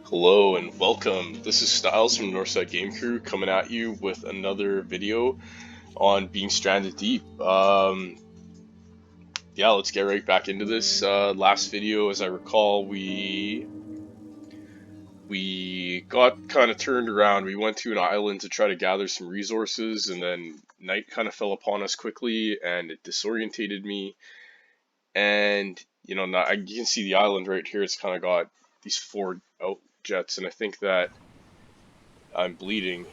Hello and welcome. This is Styles from Northside Game Crew coming at you with another video on being stranded deep. Yeah, let's get right back into this. Last video, as I recall, we got kind of turned around. We went to an island to try to gather some resources, and then night kind of fell upon us quickly, and it disorientated me. And now you can see the island right here. It's kind of got these four out jets, and I think that I'm bleeding.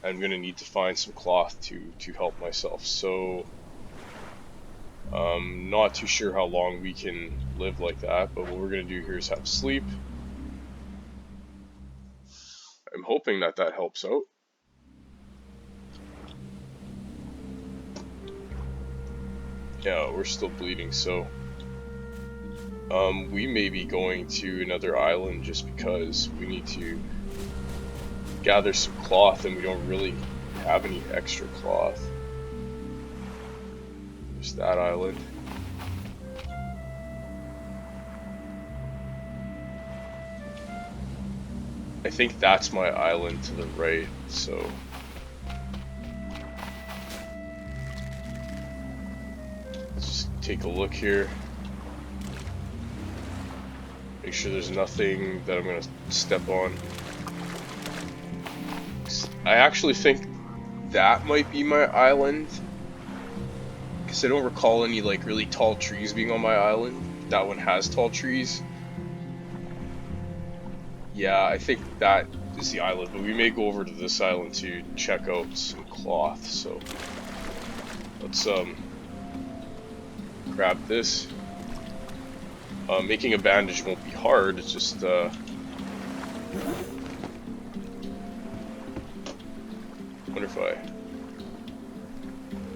I'm gonna need to find some cloth to help myself. So not too sure how long we can live like that, but what we're gonna do here is have sleep. I'm hoping that that helps out. Yeah, we're still bleeding, so we may be going to another island just because we need to gather some cloth and we don't really have any extra cloth. There's that island. I think that's my island to the right, so let's just take a look here. Make sure there's nothing that I'm gonna step on. I actually think that might be my island, because I don't recall any like really tall trees being on my island. That one has tall trees. Yeah, I think that is the island, but we may go over to this island to check out some cloth, so let's grab this. Making a bandage won't be hard, it's just wonder if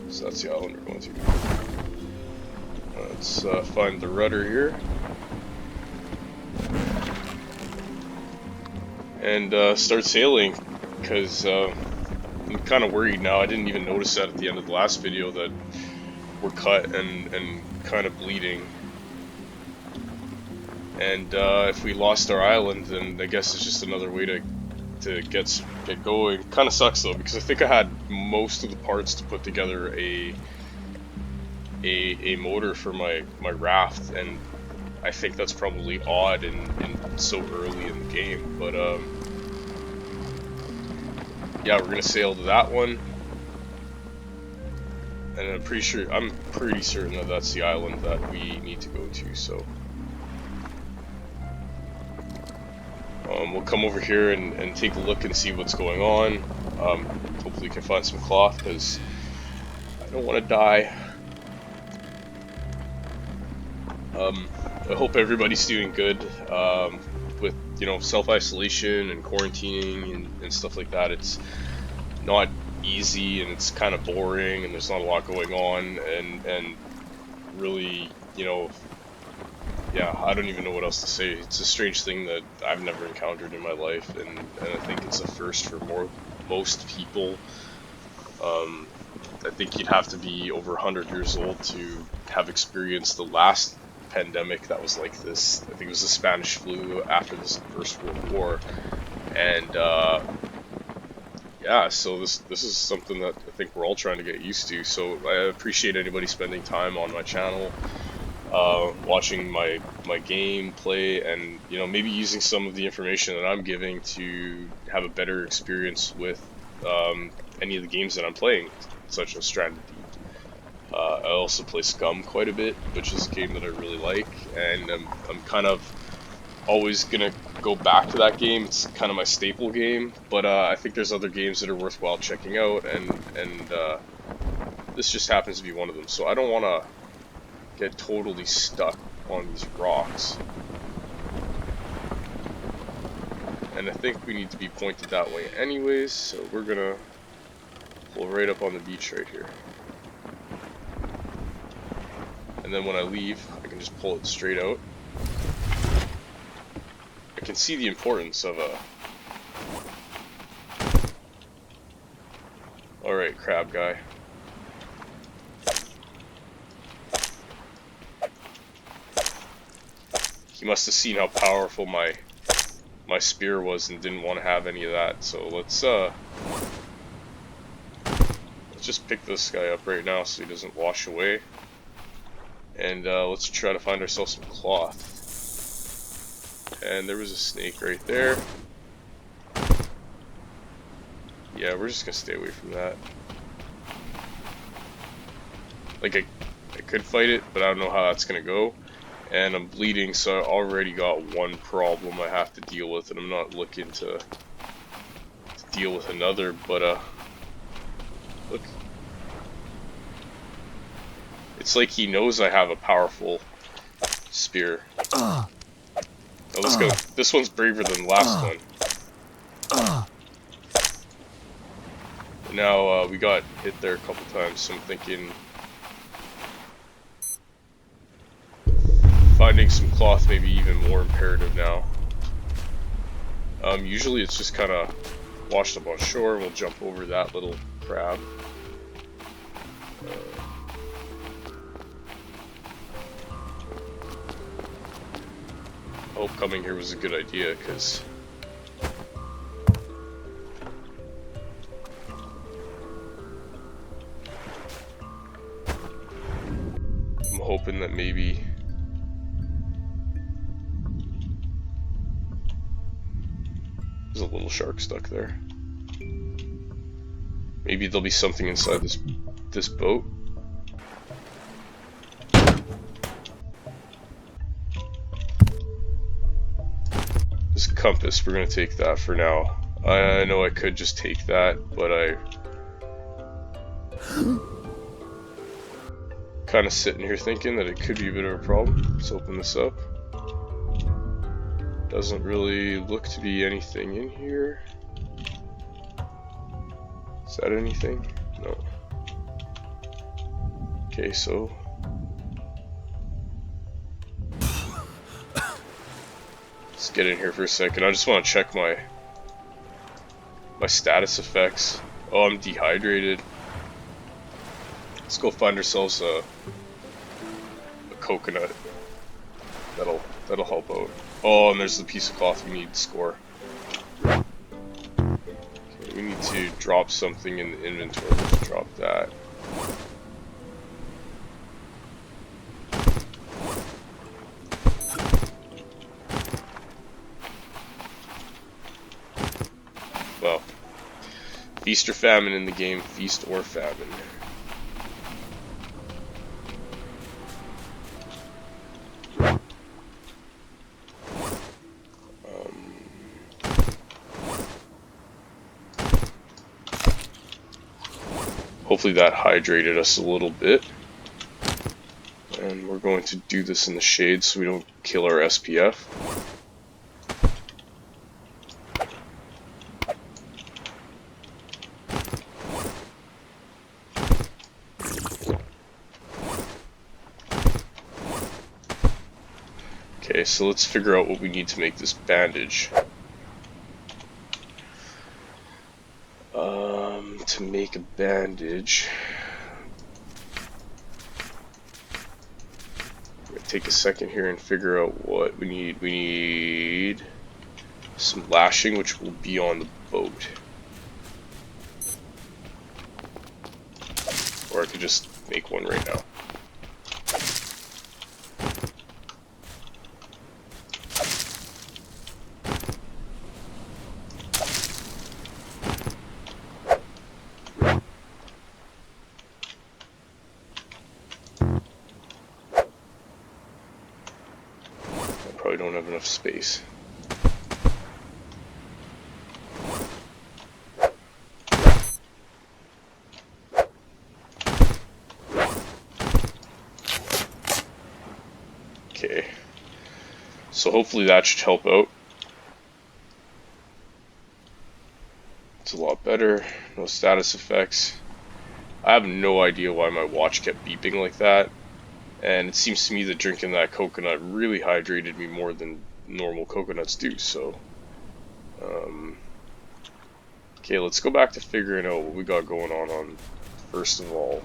so that's the island we're going to. Let's find the rudder here. And start sailing, because I'm kind of worried now. I didn't even notice that at the end of the last video that we're cut and kind of bleeding. And if we lost our island, then I guess it's just another way to get going. Kind of sucks though, because I think I had most of the parts to put together a motor for my raft, and I think that's probably odd and so early in the game, but yeah, we're gonna sail to that one, and I'm pretty certain that that's the island that we need to go to. So we'll come over here and take a look and see what's going on. Hopefully we can find some cloth, because I don't want to die. I hope everybody's doing good with self-isolation and quarantining and stuff like that. It's not easy, and it's kind of boring, and there's not a lot going on, and really, yeah, I don't even know what else to say. It's a strange thing that I've never encountered in my life, and I think it's a first for most people. I think you'd have to be over 100 years old to have experienced the last pandemic that was like this. I think it was the Spanish flu after the First World War, and yeah, so this is something that I think we're all trying to get used to. So I appreciate anybody spending time on my channel, watching my gameplay, and maybe using some of the information that I'm giving to have a better experience with any of the games that I'm playing, such as Stranded Deep. I also play Scum quite a bit, which is a game that I really like, and I'm kind of always gonna go back to that game. It's kind of my staple game, but I think there's other games that are worthwhile checking out, and this just happens to be one of them. So I don't want to get totally stuck on these rocks, and I think we need to be pointed that way anyways, so we're gonna pull right up on the beach right here. And then when I leave, I can just pull it straight out. I can see the importance of a... Alright, crab guy. He must have seen how powerful my my spear was and didn't want to have any of that. So let's just pick this guy up right now so he doesn't wash away. And let's try to find ourselves some cloth. And there was a snake right there. Yeah, we're just gonna stay away from that. Like, I could fight it, but I don't know how that's gonna go. And I'm bleeding, so I already got one problem I have to deal with, and I'm not looking to deal with another, but look. It's like he knows I have a powerful spear. Oh, let's go. This one's braver than the last one. Now, we got hit there a couple times, so I'm thinking finding some cloth may be even more imperative now. Usually it's just kind of washed up on shore, and we'll jump over that little crab. I hope coming here was a good idea, because I'm hoping that maybe there's a little shark stuck there. Maybe there'll be something inside this boat. This compass, we're gonna take that for now. I know I could just take that, but I kind of sitting here thinking that it could be a bit of a problem. Let's open this up. Doesn't really look to be anything in here. Is that anything? No. Okay, so let's get in here for a second. I just want to check my status effects. Oh, I'm dehydrated. Let's go find ourselves a coconut. That'll help out. Oh, and there's the piece of cloth we need to score. Okay, we need to drop something in the inventory. Let's drop that. Well, feast or famine in the game. Feast or famine. Hopefully that hydrated us a little bit. And we're going to do this in the shade so we don't kill our SPF. Okay, so let's figure out what we need to make this bandage. To make a bandage, I'm gonna take a second here and figure out what we need. We need some lashing, which will be on the boat. Or I could just make one right now. Don't have enough space. Okay, so hopefully that should help out. It's a lot better. No status effects. I have no idea why my watch kept beeping like that. And it seems to me that drinking that coconut really hydrated me more than normal coconuts do, so okay, let's go back to figuring out what we got going on first of all,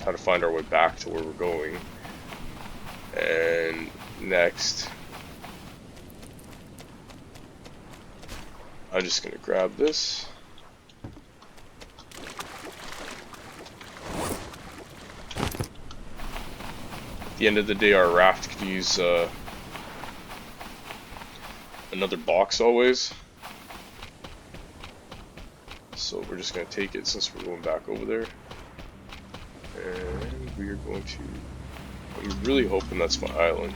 how to find our way back to where we're going. And next, I'm just gonna grab this. At the end of the day, our raft could use another box always. So we're just gonna take it since we're going back over there. And we are going to... I'm really hoping that's my island.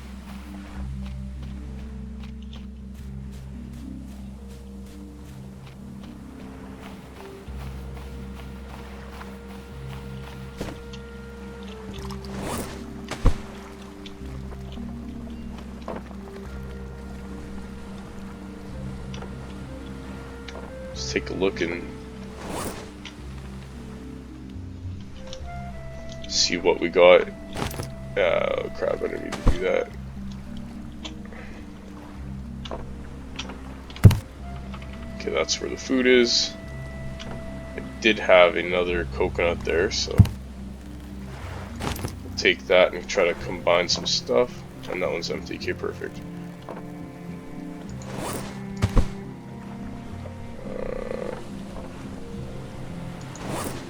Let's take a look and see what we got. Oh crap, I didn't need to do that. Okay, that's where the food is. I did have another coconut there, so we'll take that and try to combine some stuff. And that one's empty. Okay, perfect.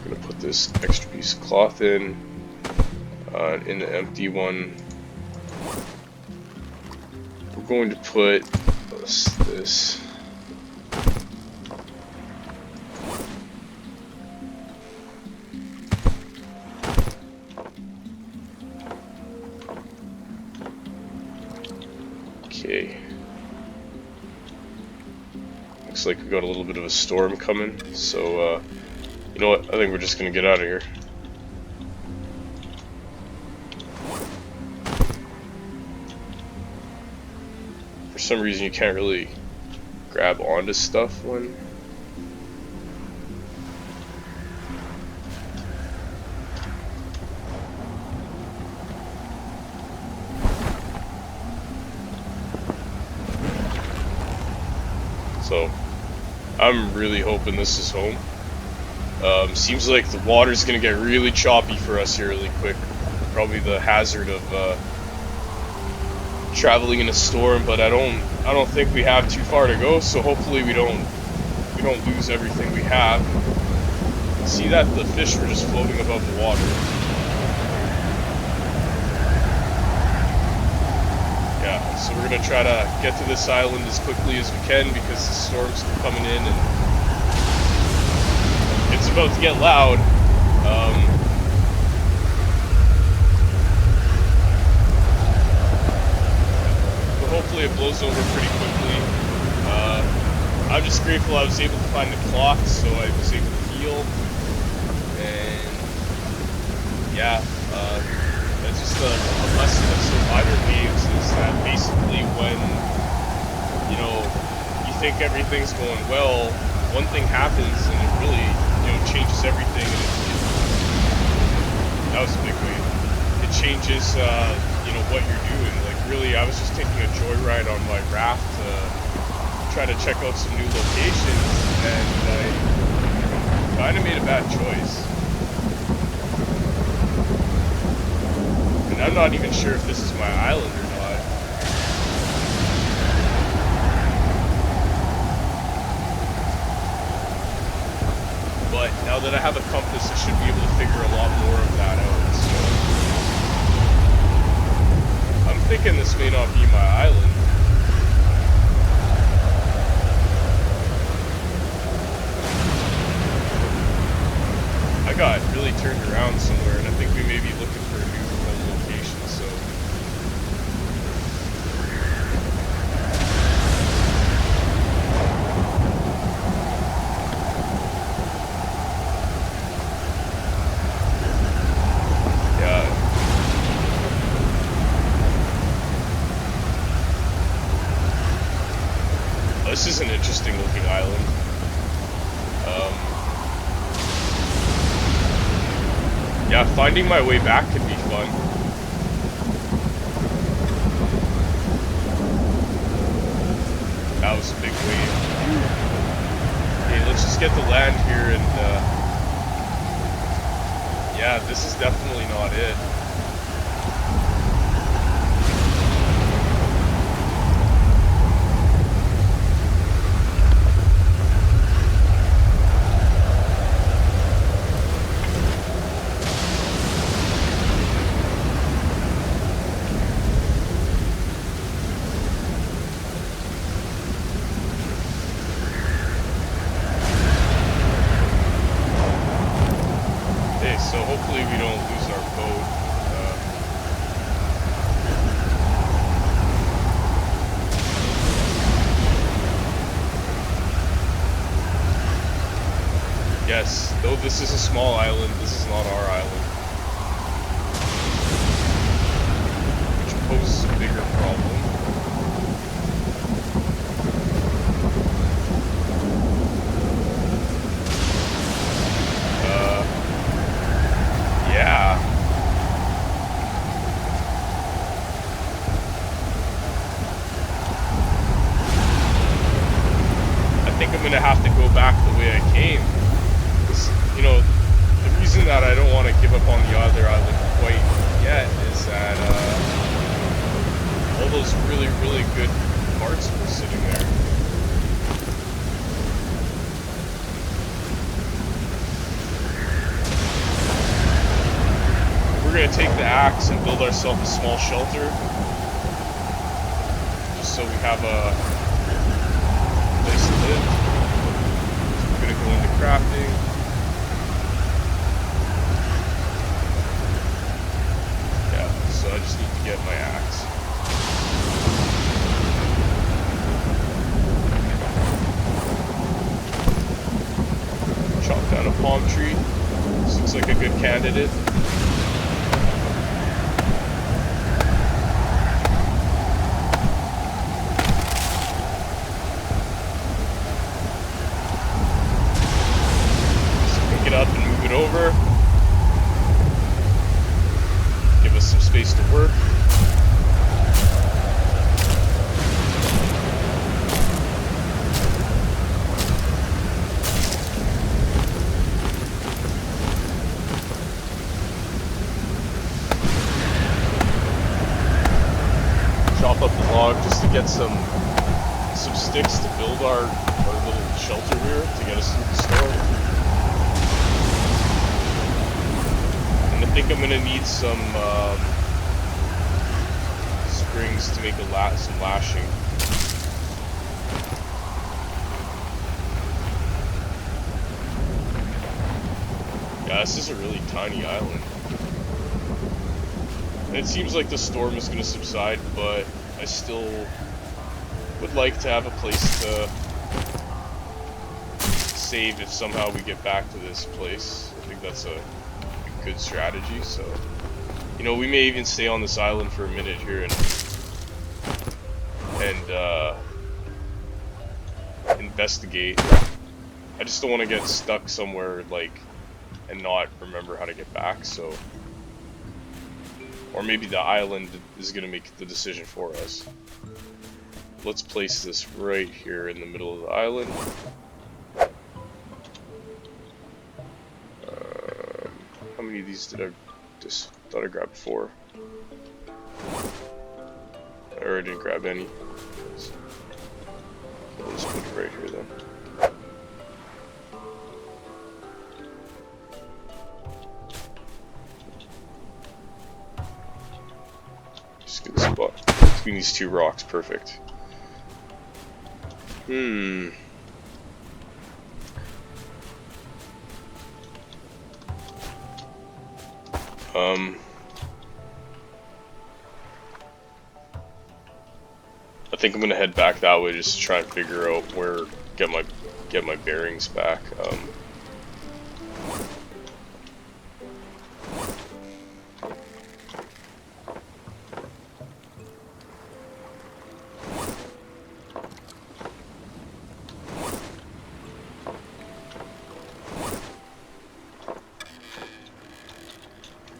I'm gonna put this extra piece of cloth in the empty one. We're going to put this. Okay. Looks like we got a little bit of a storm coming, so you know what? I think we're just gonna get out of here. For some reason, you can't really grab onto stuff when. So, I'm really hoping this is home. Seems like the water's gonna get really choppy for us here really quick. Probably the hazard of traveling in a storm, but I don't think we have too far to go. So hopefully we don't lose everything we have. See that the fish were just floating above the water. Yeah, so we're gonna try to get to this island as quickly as we can because the storm's coming in and it's about to get loud. But hopefully it blows over pretty quickly. I'm just grateful I was able to find the cloth, so I was able to heal. And yeah, that's just a lesson of Survivor games is that basically when you think everything's going well, one thing happens and it really changes everything. And that was a big wave. It changes what you're doing. Like really, I was just taking a joyride on my raft to try to check out some new locations, and I kind of made a bad choice. And I'm not even sure if this is my island or not. But now that I have a compass, I should be able to figure a lot more of that out. So I'm thinking this may not be my island. I got really turned around somewhere, and I think we may be looking for a new home location, so. Yeah. This is an interesting looking island. Yeah, finding my way back could be fun. That was a big wave. Okay, let's just get the land here and yeah, this is definitely not it. Yes, though this is a small island, this is not our island. Which poses a bigger problem. Yeah. I think I'm gonna have to go back the way I came. You know, the reason that I don't want to give up on the other island quite yet is that all those really, really good parts were sitting there. We're gonna take the axe and build ourselves a small shelter, just so we have a place to live. So we're gonna go into crafting. So I just need to get my axe. Chop down a palm tree. This looks like a good candidate. Just pick it up and move it over. Give us some space to work. Chop up the log just to get some sticks to build our little shelter here to get us through the storm. And I think I'm gonna need some springs to make some lashing. Yeah, this is a really tiny island. And it seems like the storm is gonna subside, but I still would like to have a place to save if somehow we get back to this place. I think that's a good strategy. So, you know, we may even stay on this island for a minute here and investigate. I just don't want to get stuck somewhere like and not remember how to get back. So, or maybe the island is going to make the decision for us. Let's place this right here in the middle of the island. How many of these did I just thought I grabbed 4? I already didn't grab any. So I'll just put it right here then. Just get the spot between these 2 rocks, perfect. I think I'm gonna head back that way just to try and figure out where get my bearings back.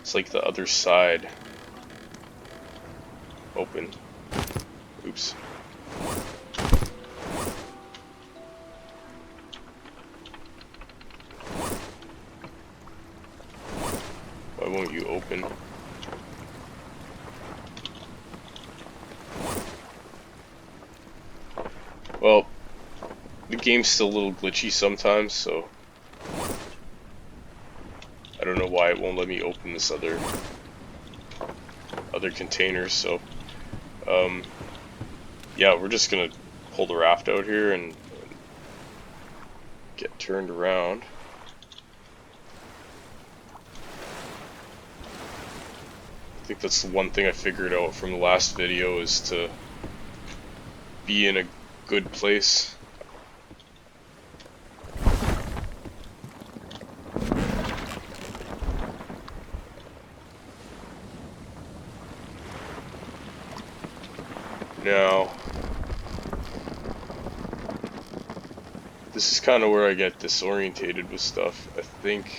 It's like the other side. Open. Oops. Why won't you open? Well, the game's still a little glitchy sometimes, so I don't know why it won't let me open this other container. So yeah, we're just gonna pull the raft out here and get turned around. I think that's the one thing I figured out from the last video, is to be in a good place. this is kind of where I get disorientated with stuff. I think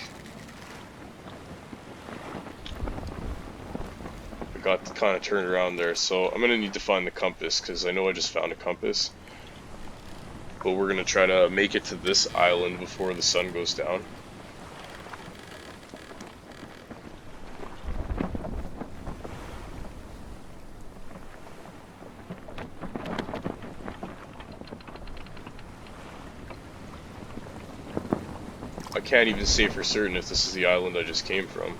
I got kind of turned around there, so I'm gonna need to find the compass because I know I just found a compass. But we're gonna try to make it to this island before the sun goes down. I can't even say for certain if this is the island I just came from.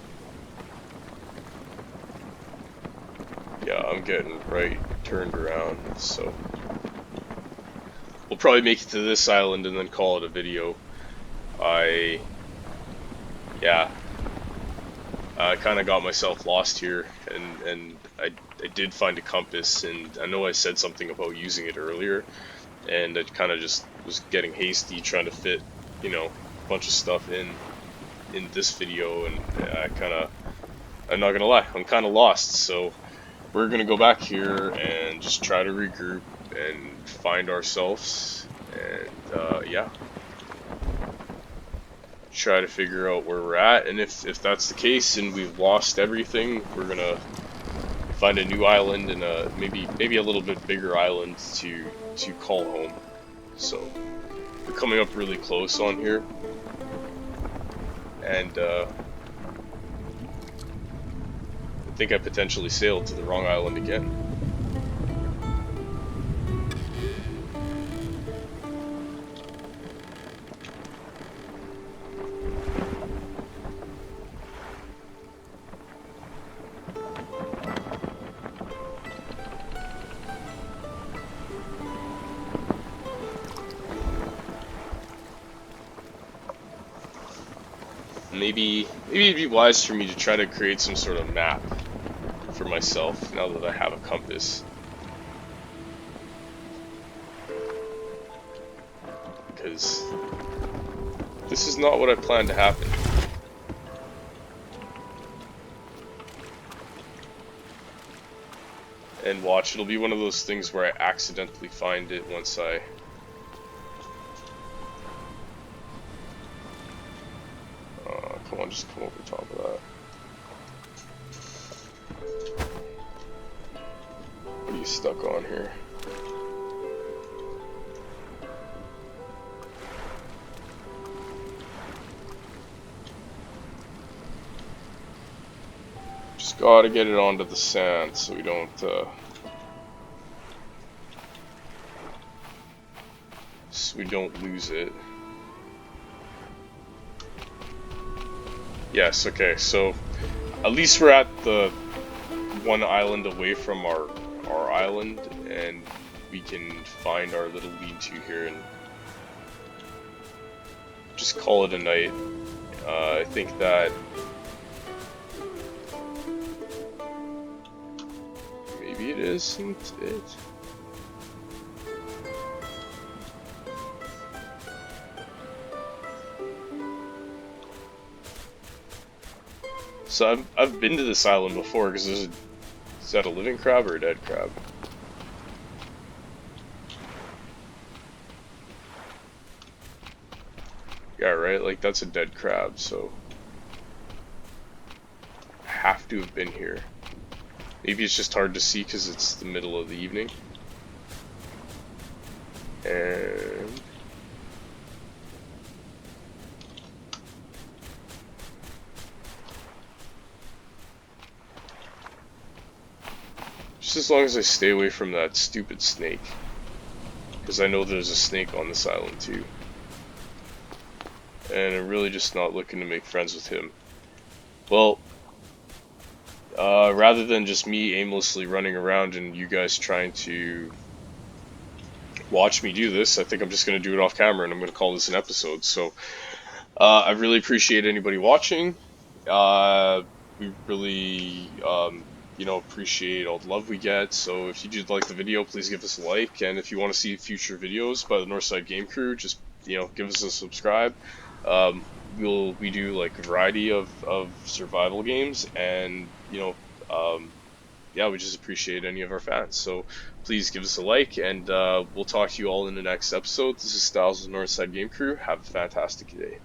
Yeah, I'm getting right turned around, so we'll probably make it to this island and then call it a video. I kind of got myself lost here, and I did find a compass, and I know I said something about using it earlier, and I kind of just was getting hasty trying to fit, you know, a bunch of stuff in this video, and I'm not gonna lie, I'm kind of lost, so we're gonna go back here and just try to regroup and find ourselves, and yeah, try to figure out where we're at. And if that's the case and we've lost everything, we're gonna find a new island and maybe a little bit bigger island to call home. So we're coming up really close on here, and I think I potentially sailed to the wrong island again. Maybe it'd be wise for me to try to create some sort of map for myself now that I have a compass. Because this is not what I planned to happen. And watch, it'll be one of those things where I accidentally find it once I... Come on, just come over top of that. What are you stuck on here? Just gotta get it onto the sand so we don't, lose it. Yes, okay, so at least we're at the one island away from our island, and we can find our little lean-to here and just call it a night. I think that maybe it isn't it. So I've been to this island before, because is that a living crab or a dead crab? Yeah, right, like that's a dead crab, so I have to have been here. Maybe it's just hard to see because it's the middle of the evening. And just as long as I stay away from that stupid snake, because I know there's a snake on this island too, and I'm really just not looking to make friends with him. Well, rather than just me aimlessly running around and you guys trying to watch me do this, I think I'm just going to do it off camera, and I'm going to call this an episode. So I really appreciate anybody watching. We really you know, appreciate all the love we get. So if you did like the video, please give us a like, and if you want to see future videos by the Northside Game Crew, just, you know, give us a subscribe. We do like a variety of survival games, and, you know, yeah, we just appreciate any of our fans. So please give us a like, and we'll talk to you all in the next episode. This is Styles of the Northside Game Crew. Have a fantastic day.